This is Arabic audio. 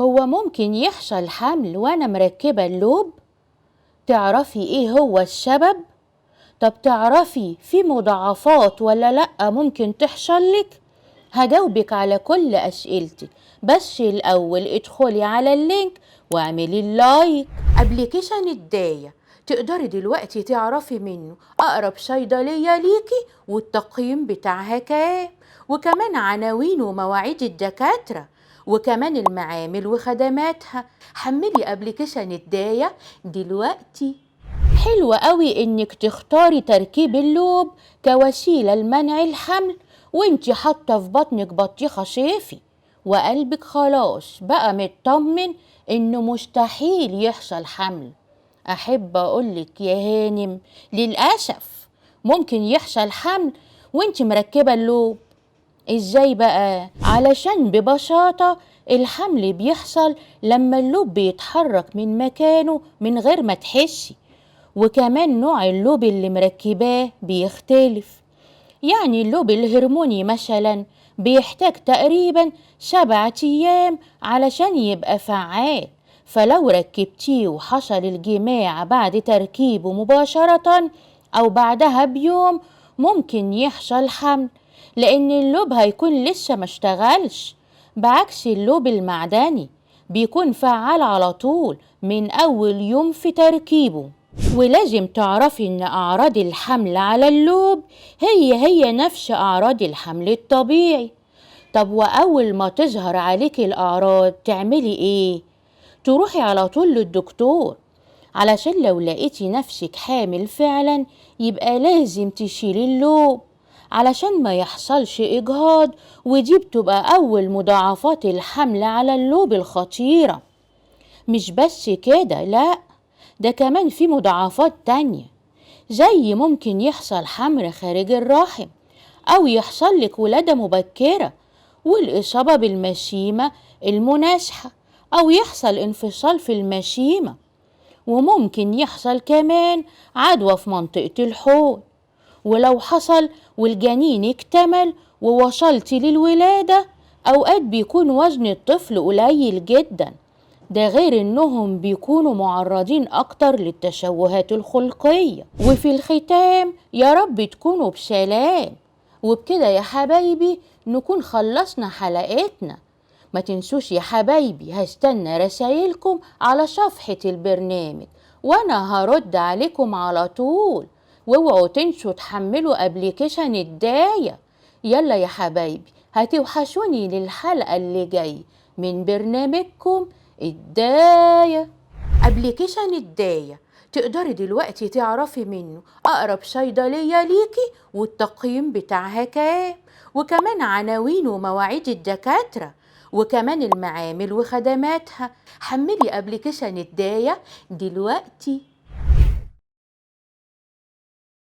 هو ممكن يحصل حمل وأنا مركبة اللوب؟ تعرفي إيه هو السبب؟ طب تعرفي في مضاعفات ولا لأ ممكن تحصل لك؟ هجاوبك على كل أسئلتك، بس الأول ادخلي على اللينك واعملي اللايك. ابلكيشن الداية تقدري دلوقتي تعرفي منه أقرب صيدلية ليكي والتقييم بتاعها كام، وكمان عناوين ومواعيد الدكاترة، وكمان المعامل وخدماتها. حملي ابلكيشن الداية دلوقتي. حلو قوي انك تختاري تركيب اللوب كوسيلة لمنع الحمل وانتي حاطة في بطنك بطيخة صيفي، وقلبك خلاص بقى مطمن انه مستحيل يحصل حمل. احب اقولك يا هانم، للأسف ممكن يحصل حمل وانتي مركبة اللوب. ازاي بقى؟ علشان ببساطة الحمل بيحصل لما اللوب بيتحرك من مكانه من غير ما تحسي، وكمان نوع اللوب اللي مركباه بيختلف. يعني اللوب الهرموني مثلا بيحتاج تقريبا 7 أيام علشان يبقى فعال، فلو ركبتيه وحصل الجماع بعد تركيبه مباشرة أو بعدها بيوم ممكن يحصل حمل، لأن اللوب هيكون لسه ما اشتغلش، بعكس اللوب المعدني بيكون فعال على طول من أول يوم في تركيبه. ولازم تعرفي إن أعراض الحمل على اللوب هي نفس أعراض الحمل الطبيعي. طب وأول ما تظهر عليك الأعراض تعملي إيه؟ تروحي على طول للدكتور، علشان لو لقيتي نفسك حامل فعلا يبقى لازم تشيلي اللوب علشان ما يحصلش إجهاض، ودي بتبقى أول مضاعفات الحمل على اللوب الخطيرة. مش بس كده، لأ، ده كمان في مضاعفات تانية، زي ممكن يحصل حمل خارج الرحم أو يحصل لك ولادة مبكرة والإصابة بالمشيمة المناسحة، أو يحصل انفصال في المشيمة، وممكن يحصل كمان عدوى في منطقة الحوض. ولو حصل والجنين اكتمل ووصلت للولادة أوقات بيكون وزن الطفل قليل جدا، ده غير انهم بيكونوا معرضين اكتر للتشوهات الخلقية. وفي الختام يا رب تكونوا بسلام. وبكده يا حبايبي نكون خلصنا حلقتنا. ما تنسوش يا حبايبي هستنى رسايلكم على صفحة البرنامج وانا هرد عليكم على طول، واوعوا تنسوا تحملوا ابليكيشن الداية. يلا يا حبايبي هتوحشوني للحلقة اللي جاي من برنامجكم الداية. ابليكيشن الداية تقدري دلوقتي تعرفي منه أقرب صيدلية ليكي والتقييم بتاعها كام، وكمان عناوين ومواعيد الدكاترة، وكمان المعامل وخدماتها. حملي ابليكيشن الداية دلوقتي.